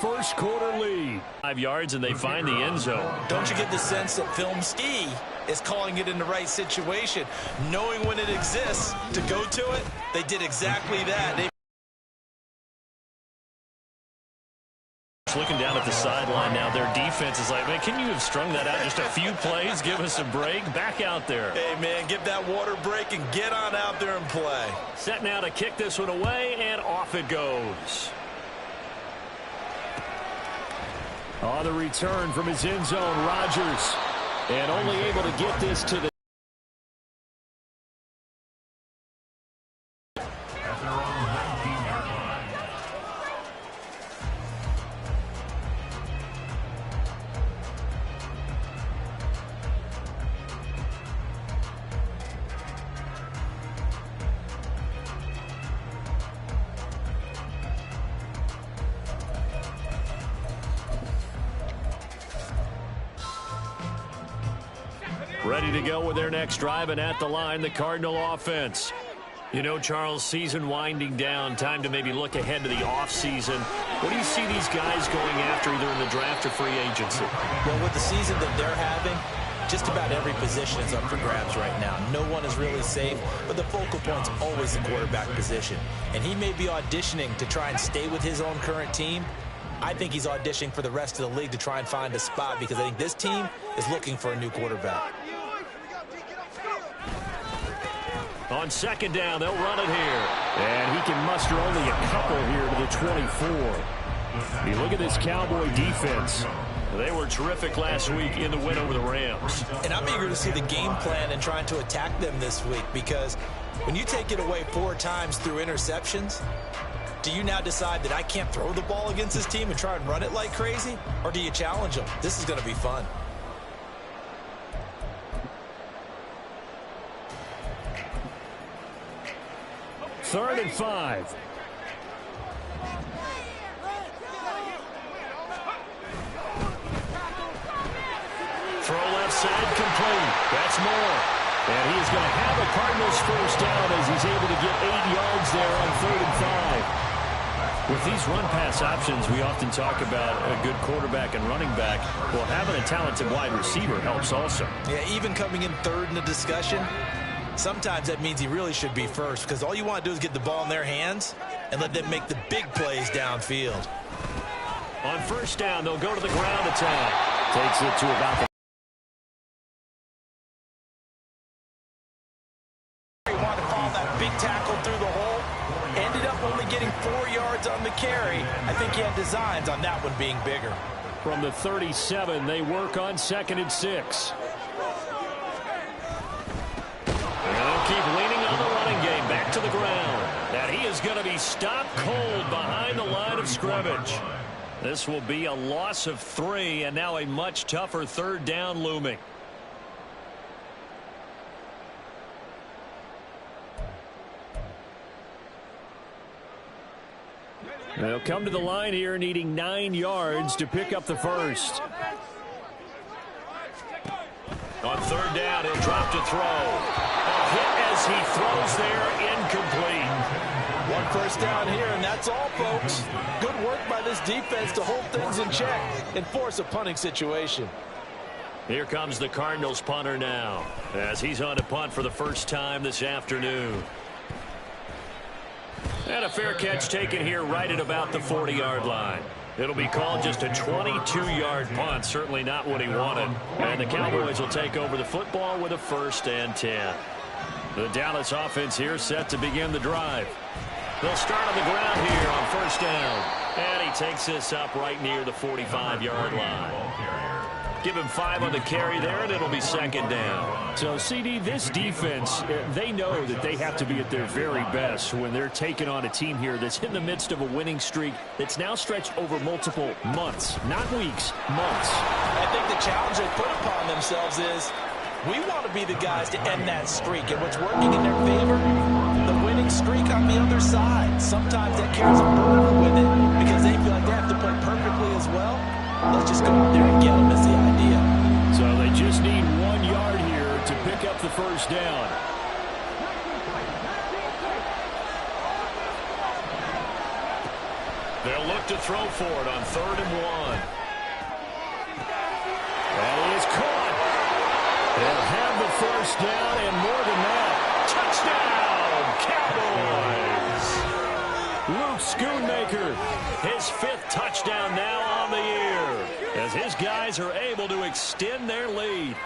First quarter lead. 5 yards and they find the end zone. Don't you get the sense that Film Ski is calling it in the right situation? Knowing when it exists to go to it, they did exactly that. Looking down at the sideline now, their defense is like, man, can you have strung that out just a few plays? Give us a break. Back out there. Hey, man, give that water break and get on out there and play. Set now to kick this one away, and off it goes. On the return from his end zone, Rodgers. And only able to get this to the ready to go with their next drive, and at the line, the Cardinal offense. You know, Charles, season winding down, time to maybe look ahead to the offseason. What do you see these guys going after either in the draft or free agency? Well, with the season that they're having, just about every position is up for grabs right now. No one is really safe, but the focal point's always the quarterback position. And he may be auditioning to try and stay with his own current team. I think he's auditioning for the rest of the league to try and find a spot because I think this team is looking for a new quarterback. On second down, they'll run it here. And he can muster only a couple here to the 24. You look at this Cowboy defense. They were terrific last week in the win over the Rams. And I'm eager to see the game plan and trying to attack them this week because when you take it away 4 times through interceptions, do you now decide that I can't throw the ball against this team and try and run it like crazy? Or do you challenge them? This is going to be fun. Third and 5. Throw left side complete. That's more. And he is going to have a Cardinals first down as he's able to get 8 yards there on 3rd and 5. With these run-pass options, we often talk about a good quarterback and running back. Well, having a talented wide receiver helps also. Yeah, even coming in third in the discussion, sometimes that means he really should be first because all you want to do is get the ball in their hands and let them make the big plays downfield. On first down, they'll go to the ground attack. Takes it to about the wanted to follow that big tackle through the hole. Ended up only getting 4 yards on the carry. I think he had designs on that one being bigger. From the 37, they work on 2nd and 6. They'll keep leaning on the running game. Back to the ground. And he is going to be stopped cold behind the line of scrimmage. This will be a loss of 3, and now a much tougher 3rd down looming. They'll come to the line here needing 9 yards to pick up the first. On 3rd down, he'll drop to throw. A hit as he throws there, incomplete. 1 first down here, and that's all, folks. Good work by this defense to hold things in check and force a punting situation. Here comes the Cardinals punter now as he's on to punt for the first time this afternoon. And a fair catch taken here right at about the 40-yard line. It'll be called just a 22-yard punt, certainly not what he wanted. And the Cowboys will take over the football with a 1st and 10. The Dallas offense here set to begin the drive. They'll start on the ground here on 1st down. And he takes this up right near the 45-yard line. Give him 5 on the carry there, and it'll be 2nd down. So, CD, this defense, they know that they have to be at their very best when they're taking on a team here that's in the midst of a winning streak that's now stretched over multiple months, not weeks, months. I think the challenge they put upon themselves is we want to be the guys to end that streak, and what's working in their favor, the winning streak on the other side. Sometimes that carries a burden with it because they feel like they have to play perfectly as well. Let's just go out there and get them is the idea. So they just need 1 yard here to pick up the first down. They'll look to throw for it on 3rd and 1. And he is caught. They'll have the first down and more than that. Touchdown, Cowboys! Luke Schoonmaker, his 5th touchdown now on the year, as his guys are able to extend their lead.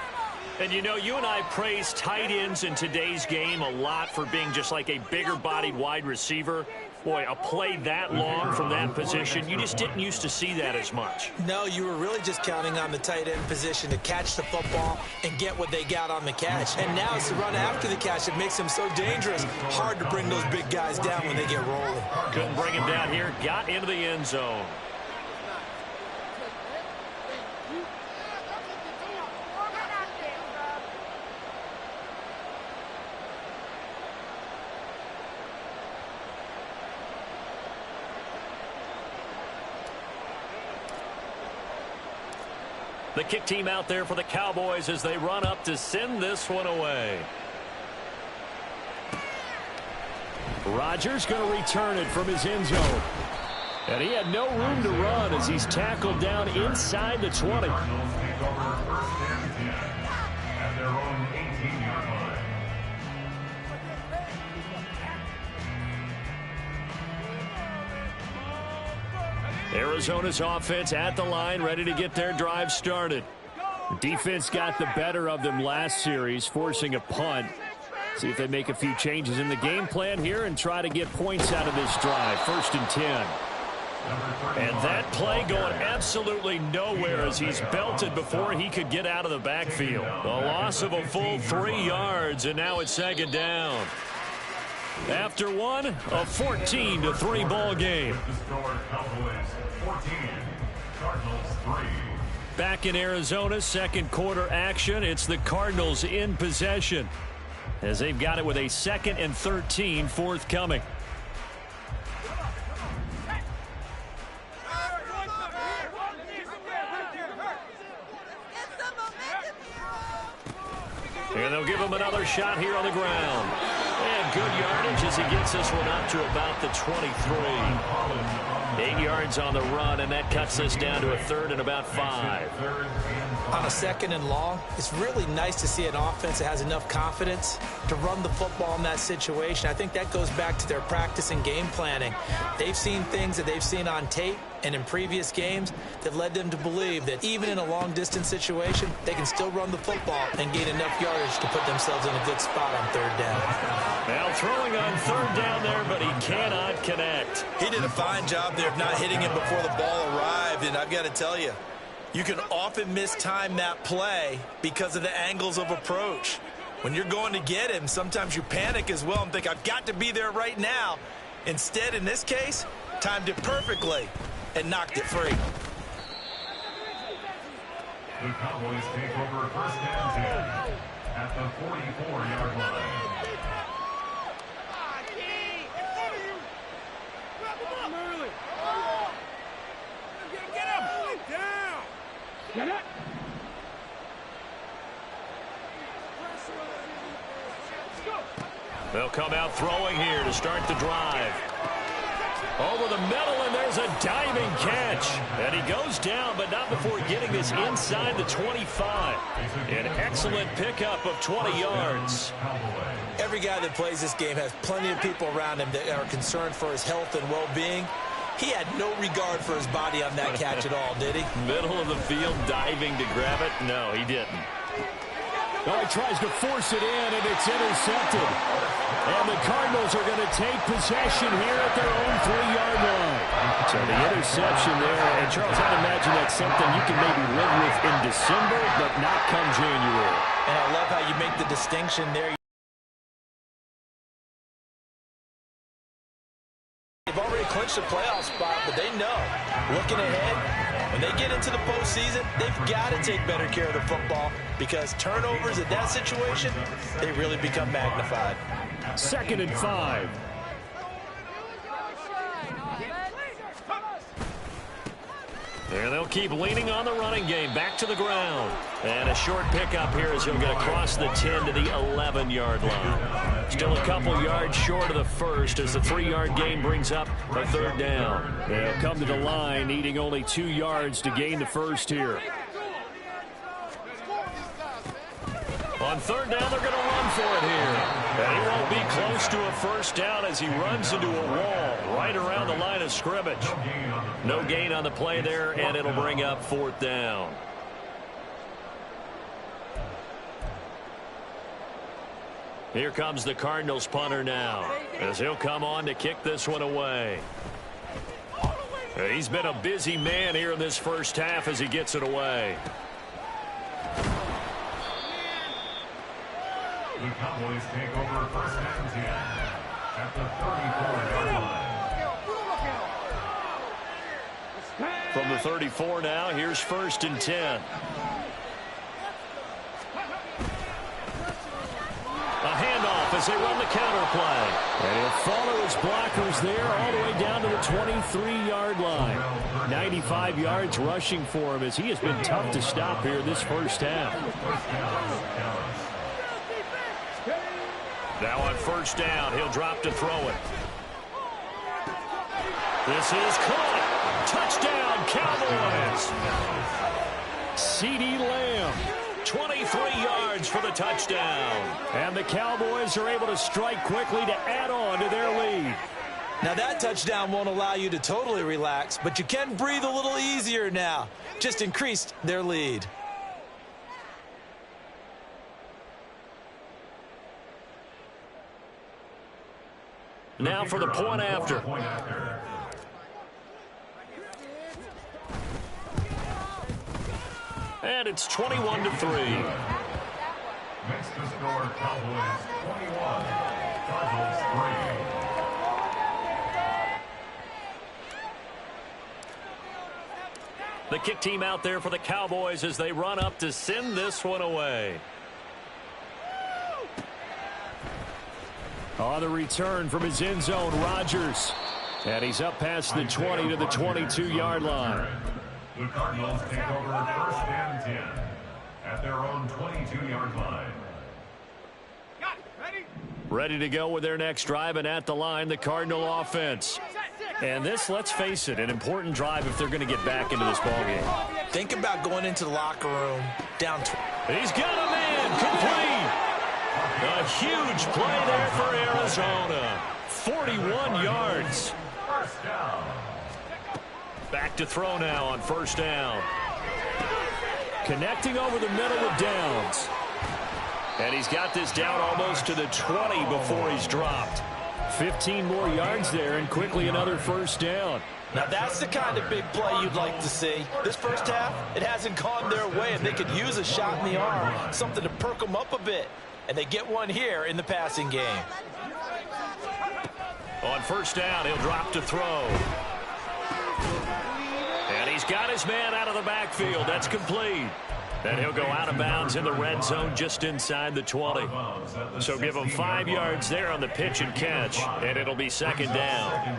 And, you know, you and I praise tight ends in today's game a lot for being just like a bigger-bodied wide receiver. Boy, a play that long from that position, you just didn't used to see that as much. No, you were really just counting on the tight end position to catch the football and get what they got on the catch. And now it's the run after the catch that makes them so dangerous. Hard to bring those big guys down when they get rolling. Couldn't bring him down here. Got into the end zone. The kick team out there for the Cowboys as they run up to send this one away. Rodgers going to return it from his end zone. And he had no room to run as he's tackled down inside the 20. Arizona's offense at the line, ready to get their drive started. Defense got the better of them last series, forcing a punt. See if they make a few changes in the game plan here and try to get points out of this drive. 1st and 10. And that play going absolutely nowhere as he's belted before he could get out of the backfield. A loss of a full 3 yards, and now it's 2nd down. After one, a 14-3 ball game. Back in Arizona, 2nd quarter action. It's the Cardinals in possession as they've got it with a 2nd and 13 forthcoming. And they'll give him another shot here on the ground. And good yardage as he gets this one up to about the 23. 8 yards on the run, and that cuts this down to a 3rd and about 5. On a 2nd and long, it's really nice to see an offense that has enough confidence to run the football in that situation. I think that goes back to their practice and game planning. They've seen things that they've seen on tape and in previous games that led them to believe that even in a long-distance situation, they can still run the football and gain enough yardage to put themselves in a good spot on 3rd down. Now throwing on 3rd down there, but he cannot connect. He did a fine job there of not hitting him before the ball arrived, and I've got to tell you, you can often mistime that play because of the angles of approach. When you're going to get him, sometimes you panic as well and think, I've got to be there right now. Instead, in this case, timed it perfectly and knocked it free. The Cowboys take over 1st and 10 at the 44-yard line. Get it. They'll come out throwing here to start the drive. Over the middle, and there's a diving catch. And he goes down, but not before getting this inside the 25. An excellent pickup of 20 yards. Every guy that plays this game has plenty of people around him that are concerned for his health and well-being. He had no regard for his body on that catch at all, did he? Middle of the field, diving to grab it. No, he didn't. Oh, he tries to force it in, and it's intercepted. And the Cardinals are going to take possession here at their own 3-yard line. So the interception there, and Charles, I'd imagine that's something you can maybe live with in December, but not come January. And I love how you make the distinction there. They've already clinched a playoff spot, but they know, looking ahead, when they get into the postseason, they've got to take better care of the football because turnovers in that situation, they really become magnified. 2nd and 5. And they'll keep leaning on the running game. Back to the ground. And a short pickup here as he'll get across the 10 to the 11-yard line. Still a couple yards short of the first as the 3-yard gain brings up a third down. They'll come to the line needing only 2 yards to gain the first here. On third down, they're going to run for it here. And he won't be close to a first down as he runs into a wall right around the line of scrimmage. No gain on the play there, and it'll bring up fourth down. Here comes the Cardinals punter now as he'll come on to kick this one away. He's been a busy man here in this first half as he gets it away. The Cowboys take over first and 10 at the 34-yard line. From the 34 now, here's first and 10. A handoff as they run the counter play. And he'll follow his blockers there all the way down to the 23-yard line. 95 yards rushing for him as he has been tough to stop here this first half. Now on first down, he'll drop to throw it. This is caught. Touchdown, Cowboys. CeeDee Lamb. 23 yards for the touchdown. And the Cowboys are able to strike quickly to add on to their lead. Now that touchdown won't allow you to totally relax, but you can breathe a little easier now. Just increased their lead. Now for the point after. And it's 21-3. Makes the score Cowboys 21, Cardinals 3. The kick team out there for the Cowboys as they run up to send this one away. On the return from his end zone, Rodgers. And he's up past the 20 to the 22-yard line. The Cardinals take over first and 10 at their own 22-yard line. Ready to go with their next drive, and at the line, the Cardinal offense. And this, let's face it, an important drive if they're going to get back into this ballgame. Think about going into the locker room down. He's got a man complete. A huge play there for Arizona. 41 yards. First down. Back to throw now on first down. Connecting over the middle with Downs. And he's got this down almost to the 20 before he's dropped. 15 more yards there, and quickly another first down. Now that's the kind of big play you'd like to see. This first half, it hasn't gone their way, and they could use a shot in the arm, something to perk them up a bit. And they get one here in the passing game. On first down, he'll drop to throw. And he's got his man out of the backfield. That's complete. And he'll go out of bounds in the red zone just inside the 20. So give him 5 yards there on the pitch and catch, and it'll be second down.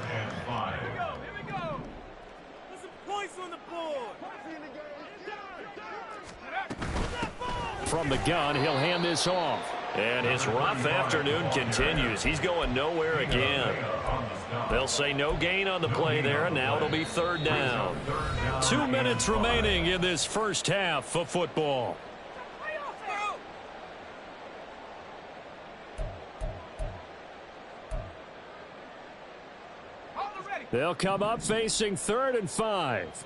From the gun, he'll hand this off. And his rough afternoon continues. He's going nowhere again. They'll say no gain on the play there, and now it'll be third down. 2 minutes remaining in this first half of football. They'll come up facing 3rd and 5.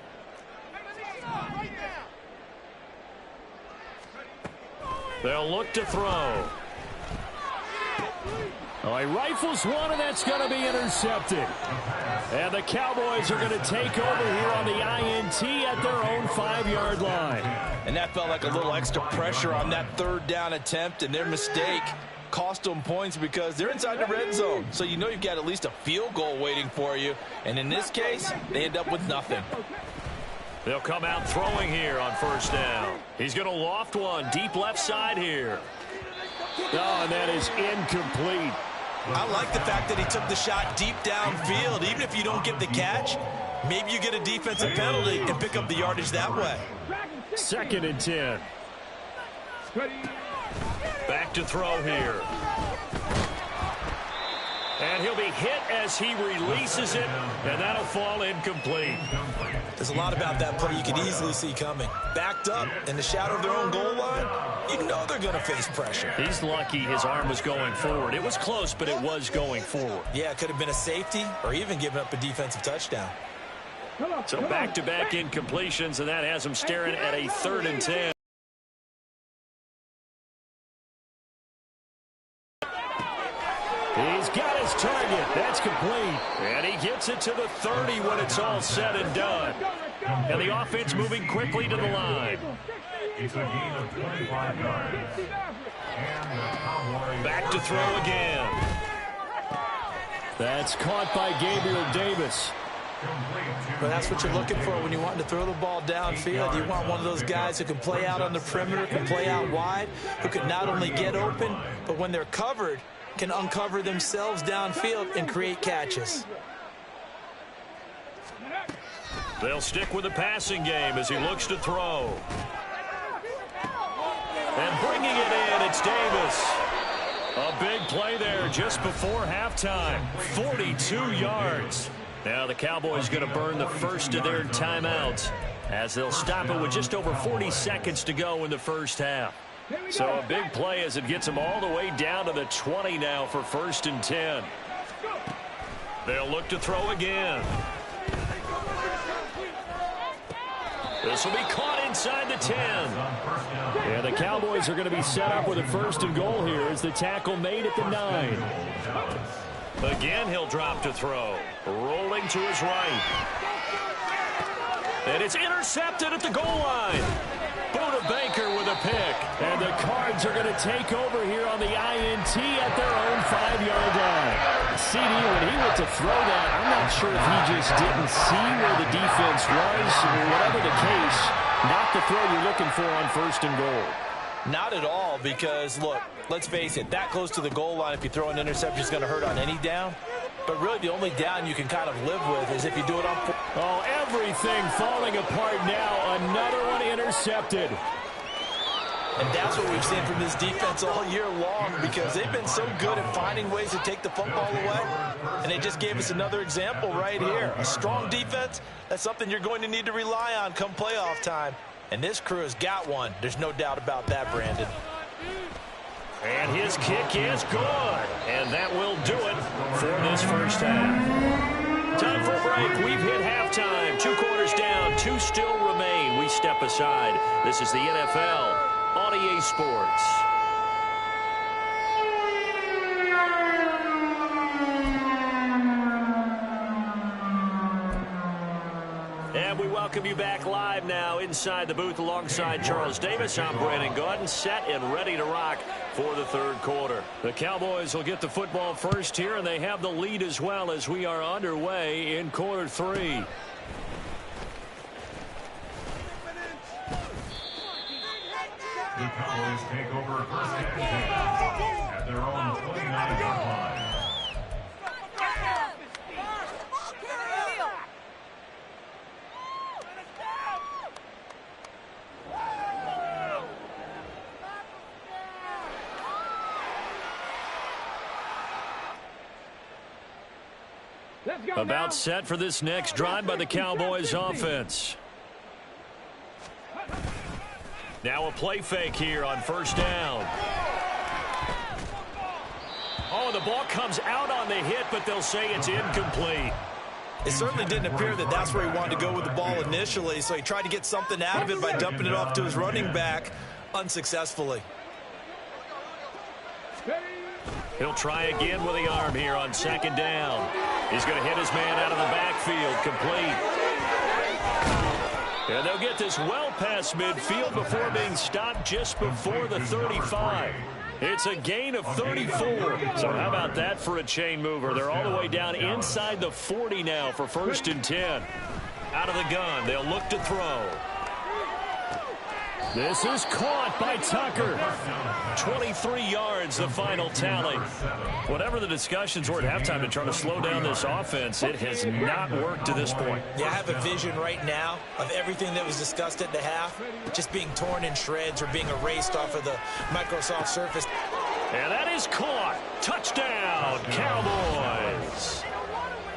They'll look to throw. Oh, he rifles one, and that's going to be intercepted. And the Cowboys are going to take over here on the INT at their own 5-yard line. And that felt like a little extra pressure on that third down attempt, and their mistake cost them points because they're inside the red zone. So you know you've got at least a field goal waiting for you. And in this case, they end up with nothing. They'll come out throwing here on first down. He's going to loft one deep left side here. Oh, and that is incomplete. I like the fact that he took the shot deep downfield. Even if you don't get the catch, Maybe you get a defensive penalty and pick up the yardage that way. 2nd and 10. Back to throw here. And he'll be hit as he releases it, and that'll fall incomplete. There's a lot about that play you can easily see coming. Backed up in the shadow of their own goal line, you know they're going to face pressure. He's lucky his arm was going forward. It was close, but it was going forward. Yeah, it could have been a safety or even given up a defensive touchdown. So back-to-back incompletions, and that has him staring at a 3rd and 10. He's got his target. That's complete. And he gets it to the 30 when it's all said and done. And the offense moving quickly to the line. It's a gain of 25 yards. And the Cowboys Back to throw again. That's caught by Gabriel Davis. But that's what you're looking for when you want to throw the ball downfield. You want one of those guys who can play out on the perimeter, can play out wide, who can not only get open, but when they're covered, can uncover themselves downfield and create catches. They'll stick with the passing game as he looks to throw. And bringing it in, it's Davis. A big play there just before halftime. 42 yards. Now the Cowboys going to burn the first of their timeouts as they'll stop it with just over 40 seconds to go in the first half. So a big play as it gets them all the way down to the 20 now for 1st and 10. They'll look to throw again. This will be caught inside the 10. And the Cowboys are going to be set up with a 1st and goal here as the tackle made at the 9. Again, he'll drop to throw. Rolling to his right. And it's intercepted at the goal line. Buda Baker with a pick. And the Cards are going to take over here on the INT at their own 5-yard line. CD, when he went to throw that, I'm not sure if he just didn't see where the defense was, or whatever the case, not the throw you're looking for on 1st and goal. Not at all, because, look, let's face it, that close to the goal line, if you throw an interception, is going to hurt on any down. But really, the only down you can kind of live with is if you do it on... Oh, everything falling apart now. Another one intercepted. And that's what we've seen from this defense all year long, because they've been so good at finding ways to take the football away. And they just gave us another example right here. A strong defense, that's something you're going to need to rely on come playoff time. And this crew has got one. There's no doubt about that, Brandon. And his kick is good. And that will do it for this first half. Time for a break. We've hit halftime. 2 quarters down. 2 still remain. We step aside. This is the NFL on EA Sports. And we welcome you back live now inside the booth alongside Charles Davis. I'm Brandon Gaudin, set and ready to rock for the 3rd quarter. The Cowboys will get the football first here, and they have the lead as well as we are underway in quarter 3. The Cowboys take over 1st and 10 at their own 29-yard line. About set for this next drive by the Cowboys offense. Now a play fake here on 1st down. Oh, the ball comes out on the hit, but they'll say it's incomplete. It certainly didn't appear that that's where he wanted to go with the ball initially, so he tried to get something out of it by dumping it off to his running back unsuccessfully. He'll try again with the arm here on 2nd down. He's going to hit his man out of the backfield, complete. And they'll get this well past midfield before being stopped just before the 35. It's a gain of 34. So how about that for a chain mover? They're all the way down inside the 40 now for 1st and 10. Out of the gun, they'll look to throw. This is caught by Tucker. 23 yards, the final tally. Whatever the discussions were at halftime to try to slow down this offense, it has not worked to this point. Yeah, I have a vision right now of everything that was discussed at the half just being torn in shreds or being erased off of the Microsoft Surface. And that is caught. Touchdown, Cowboys.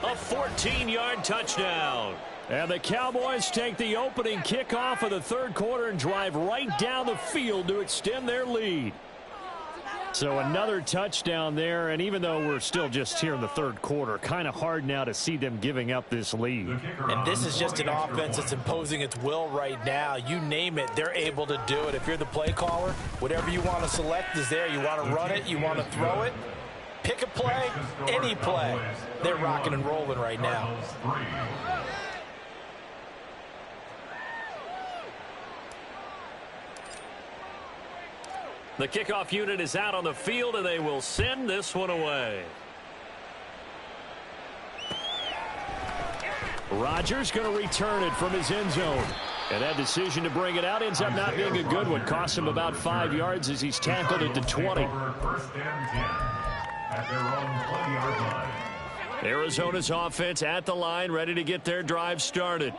A 14-yard touchdown. And the Cowboys take the opening kickoff of the third quarter and drive right down the field to extend their lead. So another touchdown there, and even though we're still just here in the third quarter, kind of hard now to see them giving up this lead. And this is just an offense that's imposing its will right now. You name it, they're able to do it. If you're the play caller, whatever you want to select is there. You want to run it, you want to throw it, pick a play, any play. They're rocking and rolling right now. The kickoff unit is out on the field, and they will send this one away. Rodgers going to return it from his end zone. And that decision to bring it out ends up not being a good one. Costs him about 5 yards as he's tackled at the 20. First and 10 at their own 20-yard line. Arizona's offense at the line, ready to get their drive started.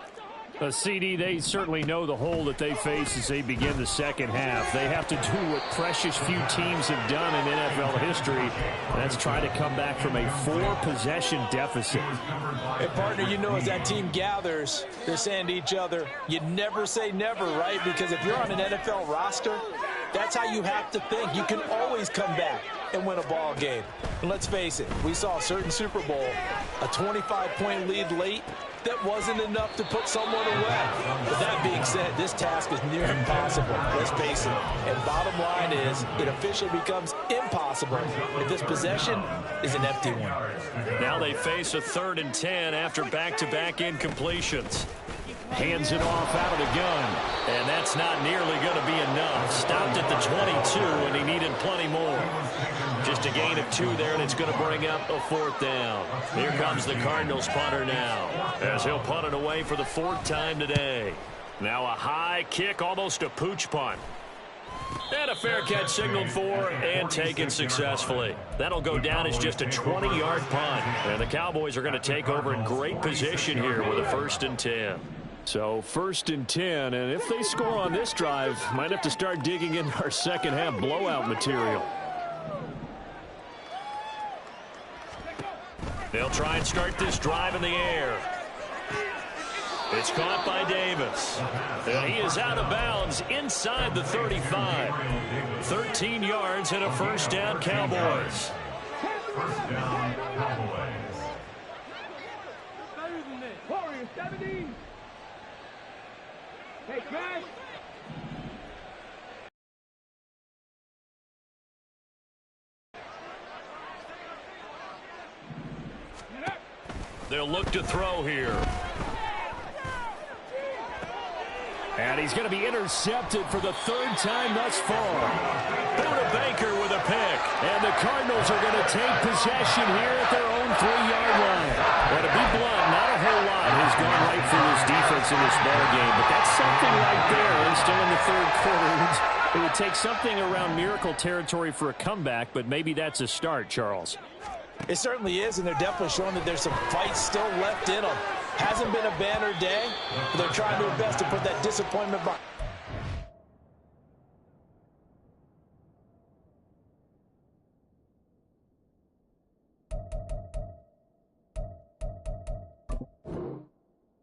A CD, they certainly know the hole that they face as they begin the second half. They have to do what precious few teams have done in NFL history, and that's try to come back from a 4-possession deficit. Hey, partner, you know as that team gathers, they're saying to each other, you never say never, right? Because if you're on an NFL roster, that's how you have to think. You can always come back and win a ball game. And let's face it, we saw a certain Super Bowl, a 25-point lead late, that wasn't enough to put someone away. But that being said, this task is near impossible. Let's face it. And bottom line is, it officially becomes impossible if this possession is an empty one. Now they face a 3rd and 10 after back-to-back incompletions. Hands it off out of the gun. And that's not nearly going to be enough. Stopped at the 22, and he needed plenty more. Just a gain of 2 there, and it's going to bring up a 4th down. Here comes the Cardinals punter now, as he'll punt it away for the 4th time today. Now a high kick, almost a pooch punt. And a fair catch signaled for and taken successfully. That'll go down as just a 20-yard punt. And the Cowboys are going to take over in great position here with a 1st and 10. So 1st and 10, and if they score on this drive, might have to start digging in our second half blowout material. They'll try and start this drive in the air. It's caught by Davis. And he is out of bounds inside the 35. 13 yards and a 1st down, Cowboys. 1st down, Cowboys. Hey, Crash! They'll look to throw here. And he's going to be intercepted for the 3rd time thus far. Buda Baker with a pick. And the Cardinals are going to take possession here at their own 3-yard line. And to be blunt, not a whole lot has gone right for this defense in this ball game, but that's something right there. And still in the 3rd quarter. It would take something around miracle territory for a comeback, but maybe that's a start, Charles. It certainly is, and they're definitely showing that there's some fight still left in them. Hasn't been a banner day, but they're trying their best to put that disappointment behind.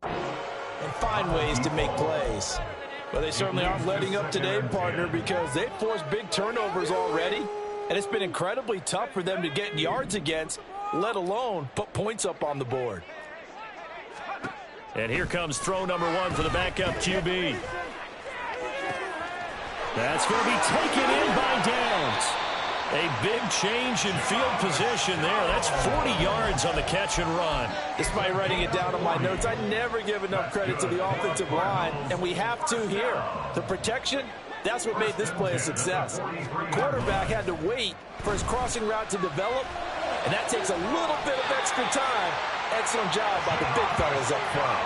And find ways to make plays. But they certainly aren't letting up today, partner, because they've forced big turnovers already. And it's been incredibly tough for them to get yards against, let alone put points up on the board. And here comes throw number 1 for the backup QB. That's going to be taken in by Downs. A big change in field position there. That's 40 yards on the catch and run. Despite writing it down on my notes, I never give enough credit to the offensive line, and we have to here. The protection, that's what made this play a success. Quarterback had to wait for his crossing route to develop, and that takes a little bit of extra time. Excellent job by the big fellas up front.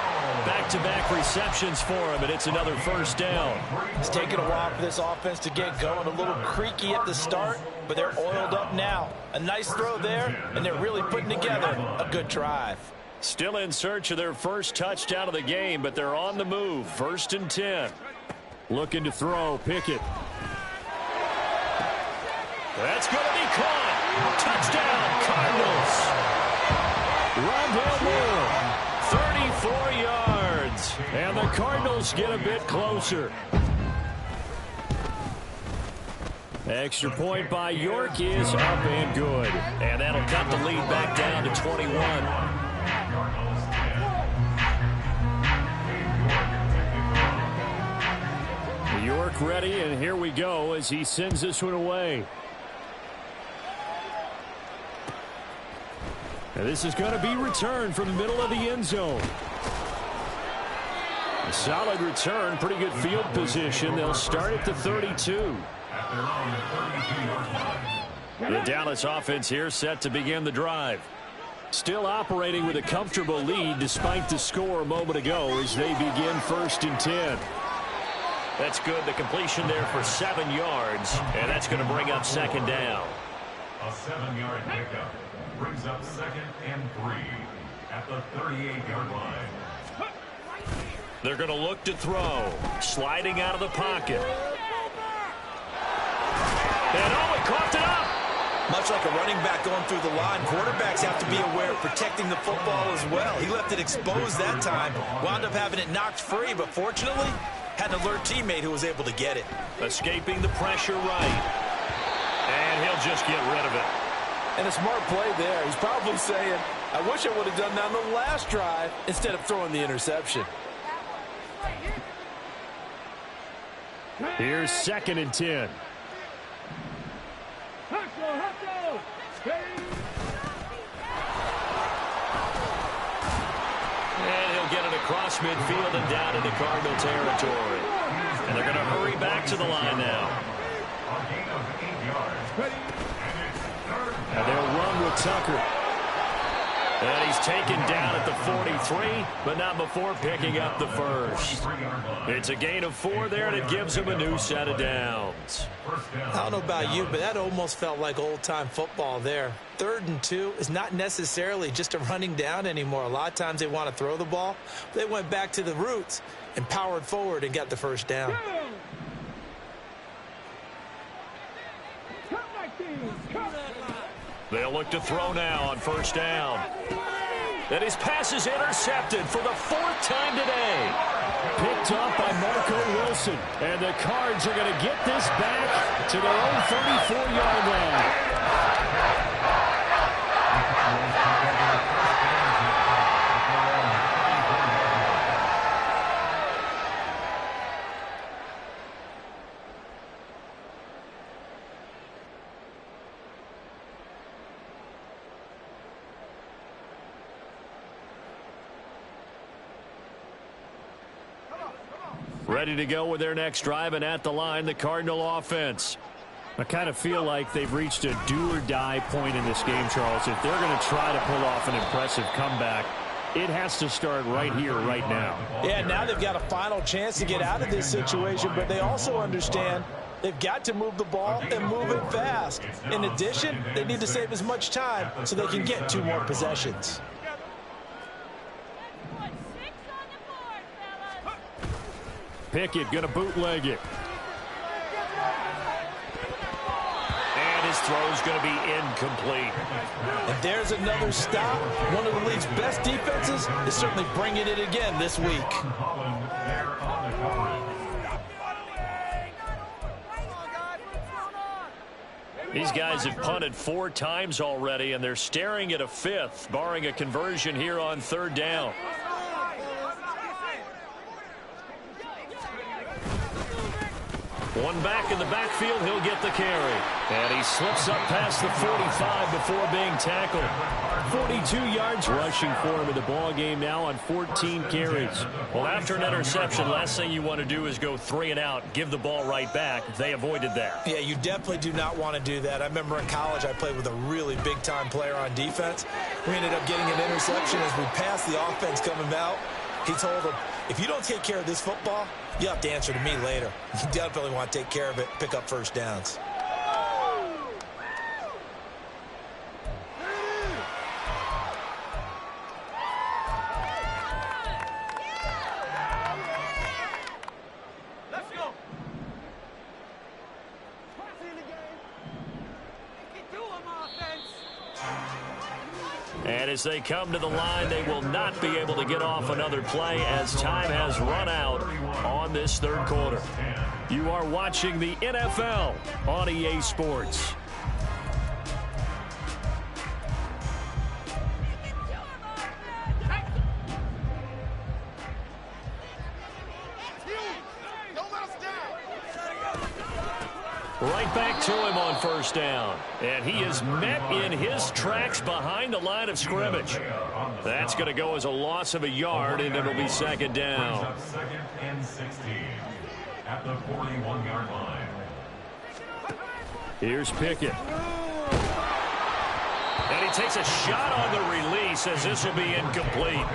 Back-to-back receptions for him, and it's another first down. It's taken a while for this offense to get going. A little creaky at the start, but they're oiled up now. A nice throw there, and they're really putting together a good drive. Still in search of their first touchdown of the game, but they're on the move. 1st and 10. Looking to throw, Pickett. That's going to be caught. Touchdown, Cardinals. Rondale Moore, 34 yards. And the Cardinals get a bit closer. Extra point by York is up and good. And that'll cut the lead back down to 21. York ready, and here we go as he sends this one away. And this is going to be returned from the middle of the end zone. A solid return, pretty good field position. They'll start at the 32. The Dallas offense here set to begin the drive. Still operating with a comfortable lead despite the score a moment ago as they begin 1st and 10. That's good. The completion there for 7 yards, and that's going to bring up 2nd down. A 7-yard pickup brings up 2nd and 3 at the 38-yard line. They're going to look to throw. Sliding out of the pocket. And he coughed it up. Much like a running back going through the line, quarterbacks have to be aware of protecting the football as well. He left it exposed that time, wound up having it knocked free, but fortunately had an alert teammate who was able to get it. Escaping the pressure right. And he'll just get rid of it. And a smart play there. He's probably saying, I wish I would have done that on the last drive instead of throwing the interception. Here's 2nd and 10. And he'll get it across midfield and down into Cardinal territory. And they're going to hurry back to the line now. And they'll run with Tucker. And he's taken down at the 43, but not before picking up the first. It's a gain of 4 there, and it gives him a new set of downs. I don't know about you, but that almost felt like old-time football there. 3rd and 2 is not necessarily just a running down anymore. A lot of times they want to throw the ball. They went back to the roots and powered forward and got the first down. They'll look to throw now on 1st down. And his pass is intercepted for the 4th time today. Picked up by Marco Wilson. And the Cards are going to get this back to their own 34-yard line. Ready to go with their next drive, and at the line, the Cardinal offense. I kind of feel like they've reached a do-or-die point in this game, Charles. If they're going to try to pull off an impressive comeback, it has to start right here, right now. Yeah, now they've got a final chance to get out of this situation, but they also understand they've got to move the ball and move it fast. In addition, they need to save as much time so they can get 2 more possessions. Pickett going to bootleg it. And his throw's going to be incomplete. And there's another stop. One of the league's best defenses is certainly bringing it again this week. These guys have punted 4 times already, and they're staring at a 5th, barring a conversion here on 3rd down. One back in the backfield, he'll get the carry. And he slips up past the 45 before being tackled. 42 yards rushing for him in the ball game now on 14 carries. Well, after an interception, last thing you want to do is go 3 and out, give the ball right back. They avoided that. Yeah, you definitely do not want to do that. I remember in college I played with a really big-time player on defense. We ended up getting an interception as we passed the offense coming out. He told him, if you don't take care of this football, you have to answer to me later. You definitely want to take care of it, pick up first downs. And as they come to the line, they will not be able to get off another play as time has run out on this third quarter. You are watching the NFL on EA Sports. Right back to him on first down. And he is met in his tracks behind the line of scrimmage. That's going to go as a loss of a yard, and it'll be second down. Second and 16 at the 41-yard line. Here's Pickett. And he takes a shot on the release as this will be incomplete.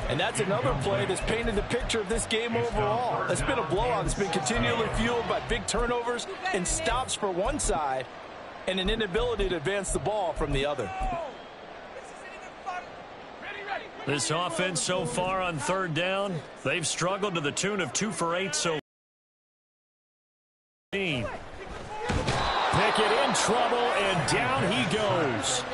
And that's another play that's painted the picture of this game overall. It's been a blowout. It's been continually fueled by big turnovers and stops for one side and an inability to advance the ball from the other. This offense so far on third down, they've struggled to the tune of 2 for 8 so far. Pickett in trouble, and down he goes.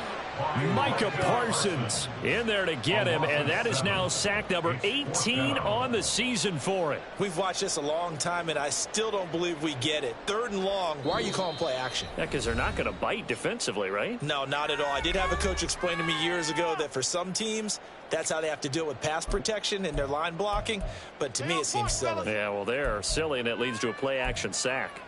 Micah Parsons in there to get him, and that is now sack number 18 on the season for it. We've watched this a long time, and I still don't believe we get it. Third and long, why are you calling play action? Yeah, because they're not going to bite defensively, right? No, not at all. I did have a coach explain to me years ago that for some teams, that's how they have to deal with pass protection and their line blocking, but to me it seems silly. Yeah, well, they're silly, and it leads to a play action sack.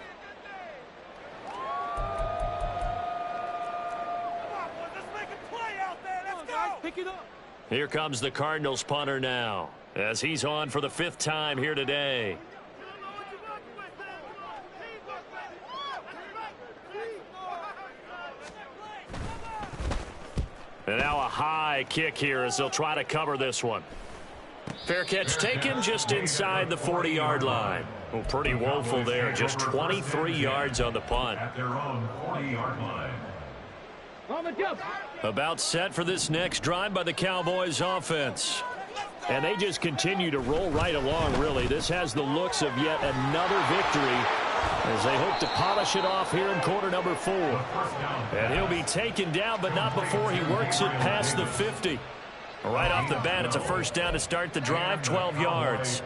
Here comes the Cardinals punter now, as he's on for the 5th time here today. And now a high kick here as they'll try to cover this one. Fair catch taken just inside the 40-yard line. Well, pretty woeful there, just 23 yards on the punt. At their own 40-yard line. About set for this next drive by the Cowboys offense. And they just continue to roll right along, really. This has the looks of yet another victory as they hope to polish it off here in quarter number 4. And he'll be taken down, but not before he works it past the 50. Right off the bat, it's a first down to start the drive, 12 yards.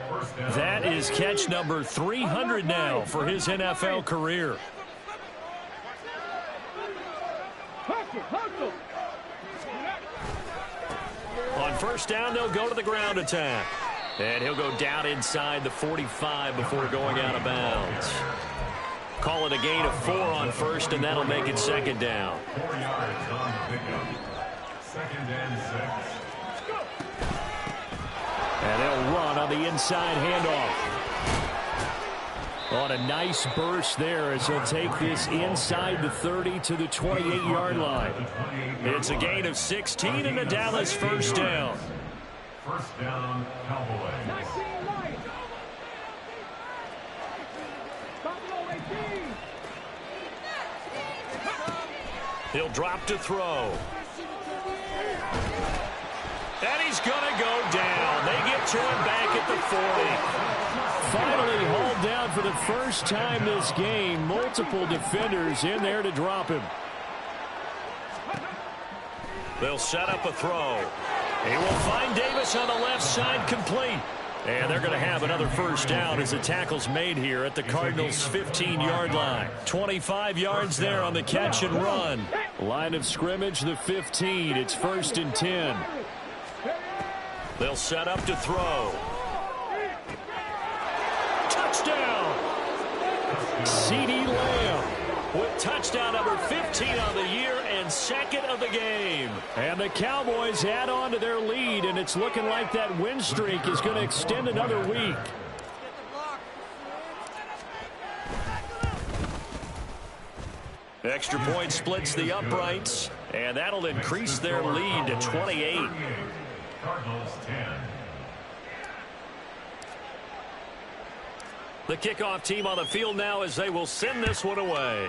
That is catch number 300 now for his NFL career. On first down, they'll go to the ground attack. And he'll go down inside the 45 before going out of bounds. Call it a gain of 4 on first, and that'll make it second down. 4 yards on the pickup. Second and 6. And they'll run on the inside handoff. On a nice burst there as he'll take this inside the 30 to the 28-yard line. It's a gain of 16 and a Dallas first down. First down, Cowboys. He'll drop to throw. And he's going to go down. They get to him back at the 40. Finally hauled down for the first time this game. Multiple defenders in there to drop him. They'll set up a throw. He will find Davis on the left side, complete. And they're going to have another first down as the tackle's made here at the Cardinals' 15-yard line. 25 yards there on the catch and run. Line of scrimmage, the 15. It's first and 10. They'll set up to throw. Touchdown! CeeDee Lamb with touchdown number 15 on the year and second of the game. And the Cowboys add on to their lead, and it's looking like that win streak is going to extend another week. Extra point splits the uprights, and that'll increase their lead to 28. Cardinals 10. The kickoff team on the field now as they will send this one away.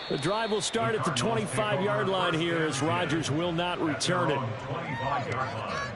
The drive will start at the 25-yard line here as Rodgers will not return it. 25-yard line.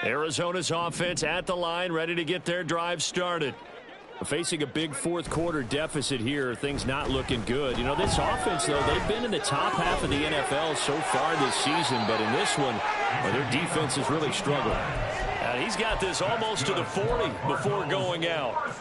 Arizona's offense at the line, ready to get their drive started. Facing a big fourth quarter deficit here, things not looking good. You know, this offense, though, they've been in the top half of the NFL so far this season, but in this one, their defense has really struggled. And he's got this almost to the 40 before going out.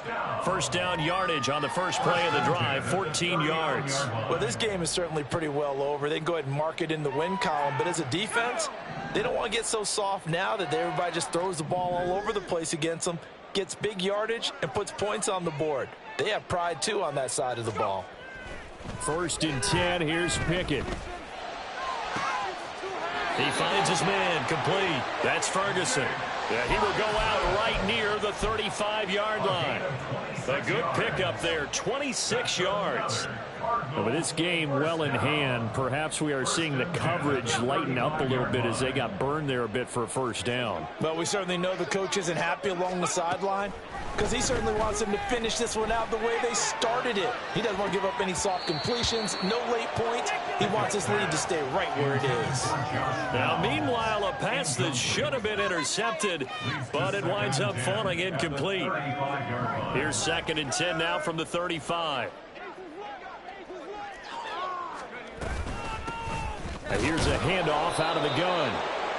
First down yardage on the first play of the drive, 14 yards. Well, this game is certainly pretty well over. They can go ahead and mark it in the win column, but as a defense, they don't want to get so soft now that everybody just throws the ball all over the place against them, gets big yardage, and puts points on the board. They have pride, too, on that side of the ball. 1st and 10, here's Pickett. He finds his man, complete. That's Ferguson. Yeah, he will go out right near the 35-yard line. A good pickup there, 26 yards. And with this game well in hand, perhaps we are seeing the coverage lighten up a little bit as they got burned there a bit for a first down. Well, we certainly know the coach isn't happy along the sideline because he certainly wants them to finish this one out the way they started it. He doesn't want to give up any soft completions, no late points. He wants his lead to stay right where it is. Now, meanwhile, a pass that should have been intercepted, but it winds up falling incomplete. Here's 2nd and 10 now from the 35. Now here's a handoff out of the gun.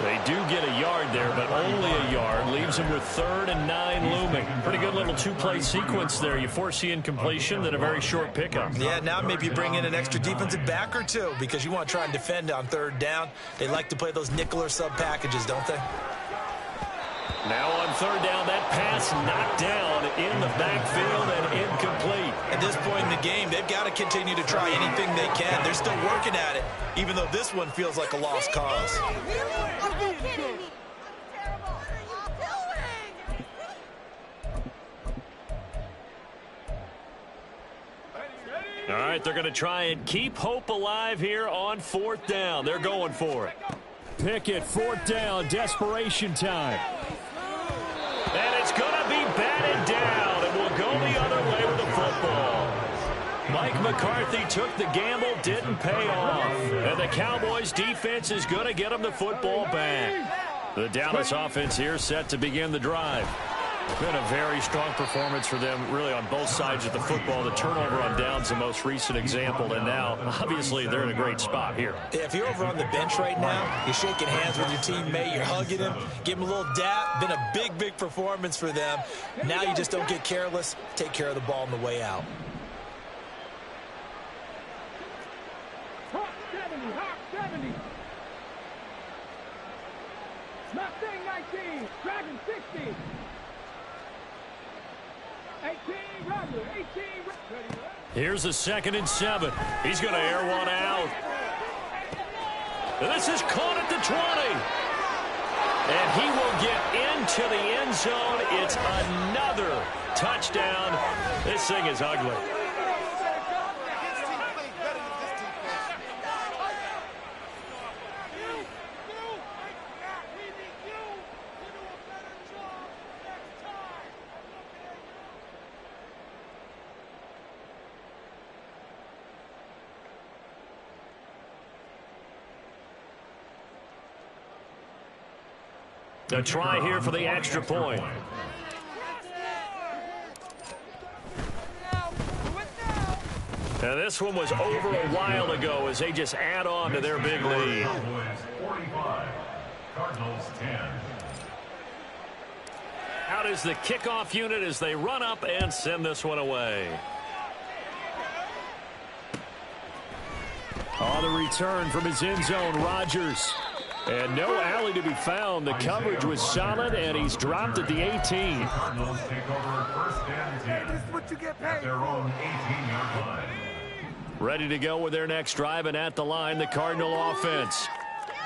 They do get a yard there, but only a yard. Leaves them with 3rd and 9 looming. Pretty good little two-play sequence there. You foresee incompletion, then a very short pickup. Yeah, now maybe you bring in an extra defensive back or two because you want to try and defend on 3rd down. They like to play those nickel or sub packages, don't they? Now on 3rd down, that pass knocked down in the backfield and incomplete. At this point in the game, they've got to continue to try anything they can. They're still working at it, even though this one feels like a lost cause. All right, they're going to try and keep hope alive here on 4th down. They're going for it. Pickett, 4th down, desperation time. And it's going to be batted down, and we'll go the other way with the football. Mike McCarthy took the gamble, didn't pay off. And the Cowboys defense is going to get them the football back. The Dallas offense here set to begin the drive. Been a very strong performance for them, really, on both sides of the football. The turnover on downs, the most recent example, and now, obviously, they're in a great spot here. Yeah, if you're over on the bench right now, you're shaking hands with your teammate, you're hugging him, give him a little dap. Been a big, big performance for them. Now you just don't get careless. Take care of the ball on the way out. Hawk 70. Mustang 19, Dragon 60. 18, Rattler, 18. Here's a 2nd and 7. He's going to air one out. This is caught at the 20. And he will get into the end zone. It's another touchdown. This thing is ugly. A try here for the extra point. And this one was over a while ago as they just add on to their big lead. Cowboys 45, Cardinals 10. Out is the kickoff unit as they run up and send this one away. On the return from his end zone, Rodgers. And no alley to be found. The coverage was solid, and he's dropped at the 18. Cardinals take over first and 10. This is what you get paid At their own 18-yard line. Ready to go with their next drive, and at the line, the Cardinal offense.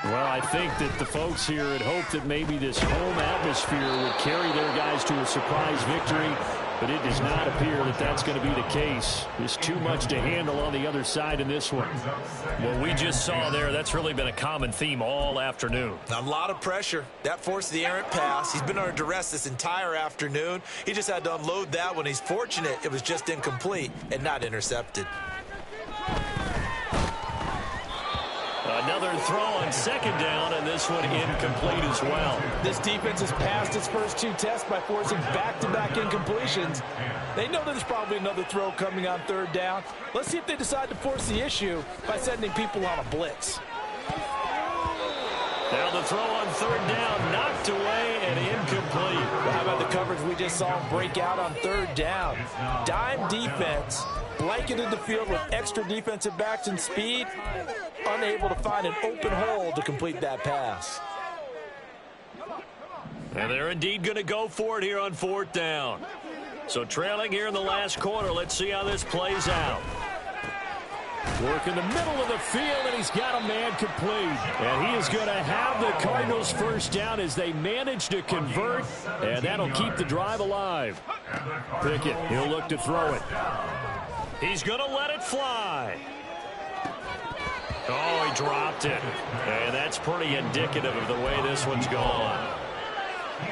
Well, I think that the folks here had hoped that maybe this home atmosphere would carry their guys to a surprise victory, but it does not appear that that's going to be the case. There's too much to handle on the other side in this one. What we just saw there, that's really been a common theme all afternoon. A lot of pressure. That forced the errant pass. He's been under duress this entire afternoon. He just had to unload that one. He's fortunate it was just incomplete and not intercepted. Another throw on second down, and this one incomplete as well. This defense has passed its first 2 tests by forcing back-to-back incompletions. They know there's probably another throw coming on third down. Let's see if they decide to force the issue by sending people on a blitz. Now the throw on third down, knocked away and incomplete. How about the coverage we just saw him break out on third down? Dime defense, blanketed the field with extra defensive backs and speed, unable to find an open hole to complete that pass. And they're indeed going to go for it here on fourth down. So trailing here in the last quarter, let's see how this plays out. Work in the middle of the field, and he's got a man complete. And he is going to have the Cardinals first down as they manage to convert, and that'll keep the drive alive. Pickett, he'll look to throw it. He's going to let it fly. Oh, he dropped it. And that's pretty indicative of the way this one's gone.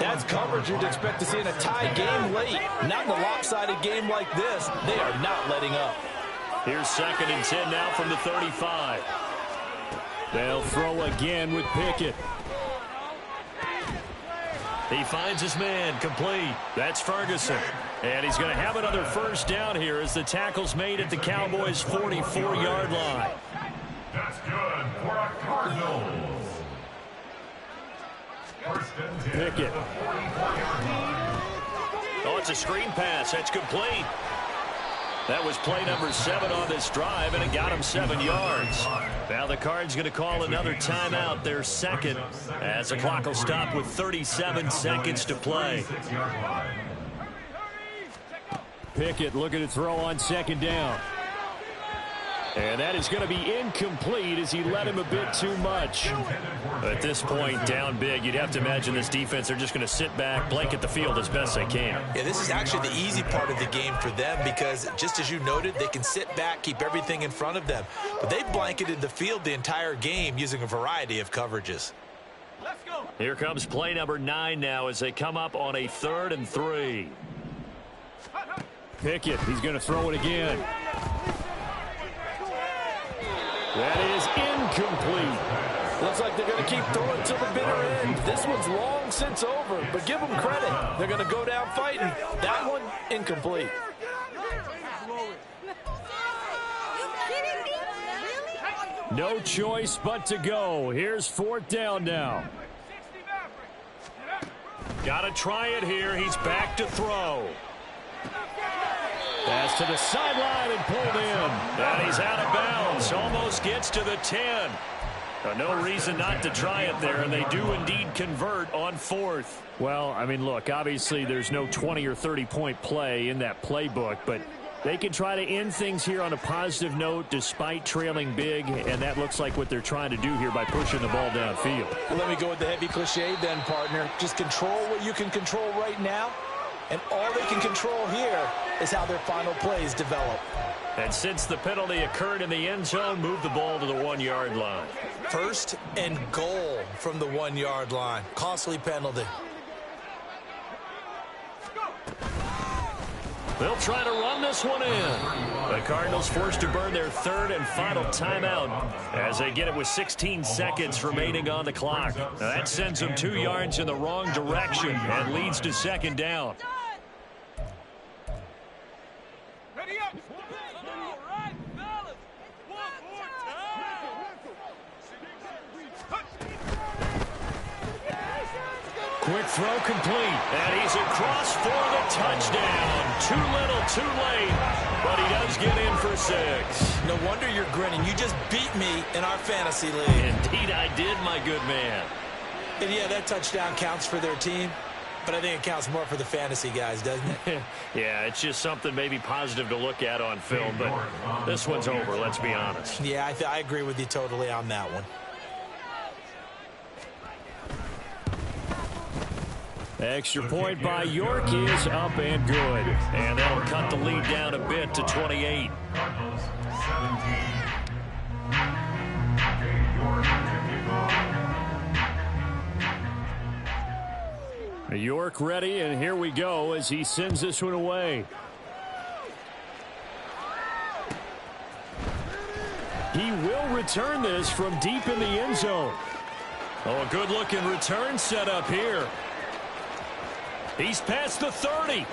That's coverage you'd expect to see in a tie game late. Not in a lopsided game like this. They are not letting up. Here's second and 10 now from the 35. They'll throw again with Pickett. He finds his man, complete. That's Ferguson. And he's going to have another first down here as the tackle's made at the Cowboys' 44-yard line. That's good for a Cardinals. First and 10. Pickett. Oh, it's a screen pass. That's complete. That was play number 7 on this drive, and it got him 7 yards. Now the Cards going to call another timeout, their second, as the clock will stop with 37 seconds to play. Pickett looking to throw on second down. And that is going to be incomplete as he led him a bit too much. At this point, down big, you'd have to imagine this defense, they're just going to sit back, blanket the field as best they can. Yeah, this is actually the easy part of the game for them because, just as you noted, they can sit back, keep everything in front of them. But they've blanketed the field the entire game using a variety of coverages. Let's go. Here comes play number 9 now as they come up on a 3rd and 3. Pickett, he's going to throw it again. That is incomplete. Looks like they're going to keep throwing till the bitter end. This one's long since over, but give them credit. They're going to go down fighting. That one, incomplete. No choice but to go. Here's fourth down now. Got to try it here. He's back to throw. Pass to the sideline and pulled in. And he's out of bounds. Almost gets to the 10. No reason not to try it there, and they do indeed convert on 4th. Well, I mean, look, obviously there's no 20 or 30-point play in that playbook, but they can try to end things here on a positive note despite trailing big, and that looks like what they're trying to do here by pushing the ball downfield. Well, let me go with the heavy cliche then, partner. Just control what you can control right now, and all they can control here is how their final plays develop. And since the penalty occurred in the end zone, move the ball to the 1-yard line. 1st and goal from the 1-yard line. Costly penalty. They'll try to run this one in. The Cardinals forced to burn their 3rd and final timeout as they get it with 16 seconds remaining on the clock. Now that sends them 2 yards in the wrong direction and leads to 2nd down. Ready up. Quick throw complete. And he's across for the touchdown. Too little, too late. But he does get in for 6. No wonder you're grinning. You just beat me in our fantasy league. Indeed I did, my good man. And yeah, that touchdown counts for their team. But I think it counts more for the fantasy guys, doesn't it? Yeah, it's just something maybe positive to look at on film. But this one's over, let's be honest. Yeah, I agree with you totally on that one. Extra point by York is up and good. And that'll cut the lead down a bit to 28. Cardinals 17. York York ready, and here we go as he sends this one away. He will return this from deep in the end zone. Oh, a good-looking return set up here. He's past the 30.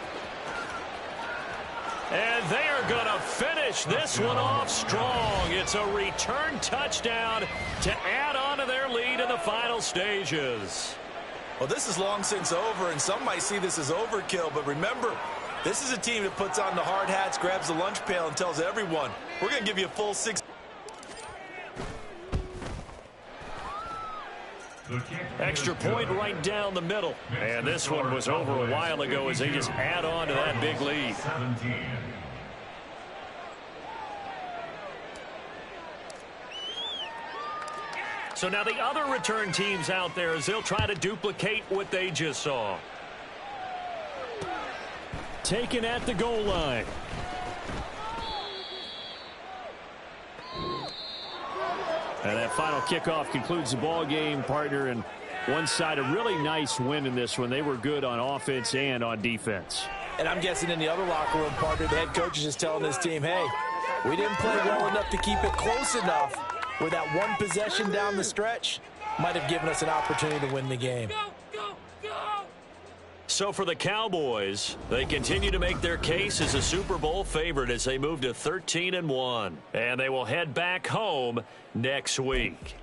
And they are going to finish this one off strong. It's a return touchdown to add on to their lead in the final stages. Well, this is long since over, and some might see this as overkill. But remember, this is a team that puts on the hard hats, grabs the lunch pail, and tells everyone, we're going to give you a full 6. Extra point right down the middle. And this one was over a while ago as they just add on to that big lead. 17. So now the other return teams out there as they'll try to duplicate what they just saw. Taken at the goal line. And that final kickoff concludes the ball game, partner. And one side, a really nice win in this one. They were good on offense and on defense. And I'm guessing in the other locker room, partner, the head coach is just telling this team, hey, we didn't play well enough to keep it close enough where that one possession down the stretch might have given us an opportunity to win the game. So for the Cowboys, they continue to make their case as a Super Bowl favorite as they move to 13-1. And they will head back home next week.